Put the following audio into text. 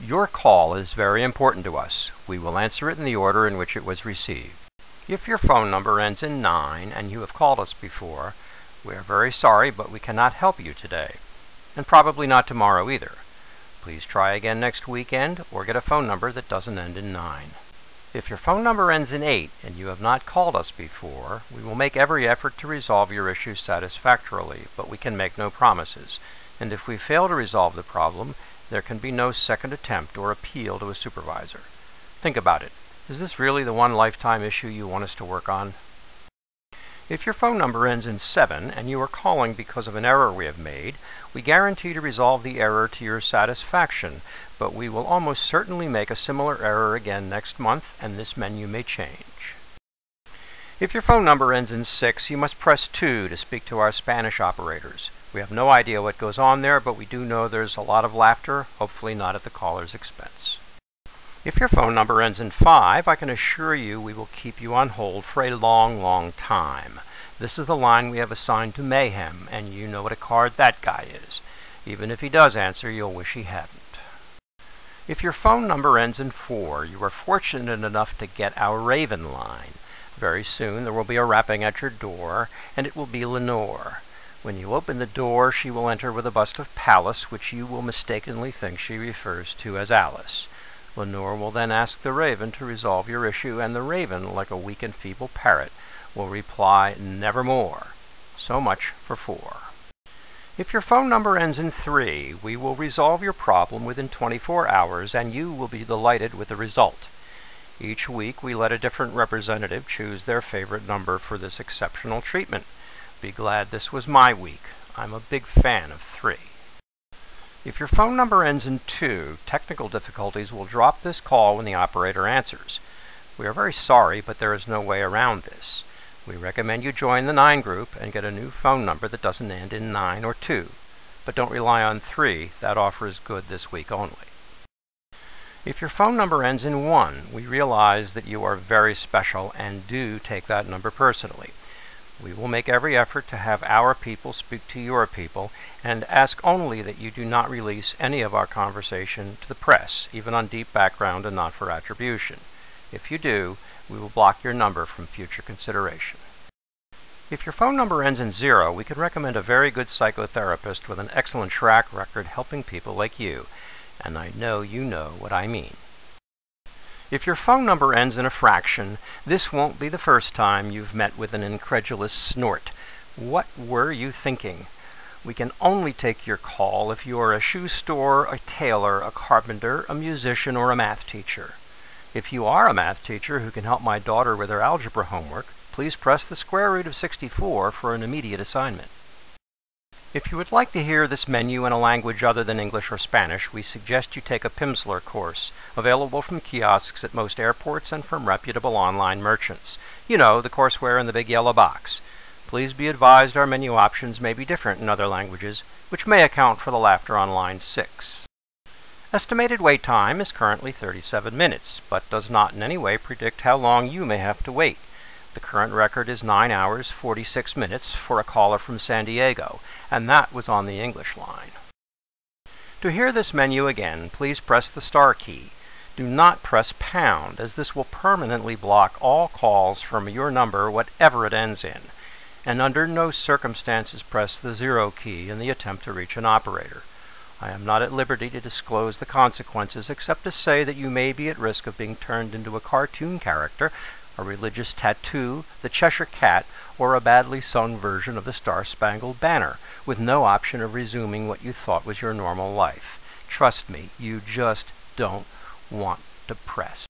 Your call is very important to us. We will answer it in the order in which it was received. If your phone number ends in 9 and you have called us before, we are very sorry, but we cannot help you today, and probably not tomorrow either. Please try again next weekend or get a phone number that doesn't end in 9. If your phone number ends in 8 and you have not called us before, we will make every effort to resolve your issue satisfactorily, but we can make no promises. And if we fail to resolve the problem, there can be no second attempt or appeal to a supervisor. Think about it. Is this really the one lifetime issue you want us to work on? If your phone number ends in 7 and you are calling because of an error we have made, we guarantee to resolve the error to your satisfaction, but we will almost certainly make a similar error again next month, and this menu may change. If your phone number ends in 6, you must press 2 to speak to our Spanish operators. We have no idea what goes on there, but we do know there's a lot of laughter, hopefully not at the caller's expense. If your phone number ends in 5, I can assure you we will keep you on hold for a long, long time. This is the line we have assigned to Mayhem, and you know what a card that guy is. Even if he does answer, you'll wish he hadn't. If your phone number ends in 4, you are fortunate enough to get our Raven line. Very soon there will be a rapping at your door, and it will be Lenore. When you open the door, she will enter with a bust of Pallas, which you will mistakenly think she refers to as Alice. Lenore will then ask the Raven to resolve your issue, and the Raven, like a weak and feeble parrot, will reply, "Nevermore." So much for 4. If your phone number ends in 3, we will resolve your problem within 24 hours, and you will be delighted with the result. Each week, we let a different representative choose their favorite number for this exceptional treatment. Be glad this was my week. I'm a big fan of 3. If your phone number ends in 2, technical difficulties will drop this call when the operator answers. We are very sorry, but there is no way around this. We recommend you join the 9 group and get a new phone number that doesn't end in 9 or 2. But don't rely on 3. That offer is good this week only. If your phone number ends in 1, we realize that you are very special and do take that number personally. We will make every effort to have our people speak to your people and ask only that you do not release any of our conversation to the press, even on deep background and not for attribution. If you do, we will block your number from future consideration. If your phone number ends in 0, we could recommend a very good psychotherapist with an excellent track record helping people like you, and I know you know what I mean. If your phone number ends in a fraction, this won't be the first time you've met with an incredulous snort. What were you thinking? We can only take your call if you are a shoe store, a tailor, a carpenter, a musician, or a math teacher. If you are a math teacher who can help my daughter with her algebra homework, please press the square root of 64 for an immediate assignment. If you would like to hear this menu in a language other than English or Spanish, we suggest you take a Pimsleur course, available from kiosks at most airports and from reputable online merchants. You know, the courseware in the big yellow box. Please be advised our menu options may be different in other languages, which may account for the laughter on line 6. Estimated wait time is currently 37 minutes, but does not in any way predict how long you may have to wait. The current record is 9 hours, 46 minutes for a caller from San Diego, and that was on the English line. To hear this menu again, please press the star key. Do not press pound, as this will permanently block all calls from your number, whatever it ends in. And under no circumstances press the 0 key in the attempt to reach an operator. I am not at liberty to disclose the consequences, except to say that you may be at risk of being turned into a cartoon character, a religious tattoo, the Cheshire Cat, or a badly sung version of the Star-Spangled Banner, with no option of resuming what you thought was your normal life. Trust me, you just don't want to press.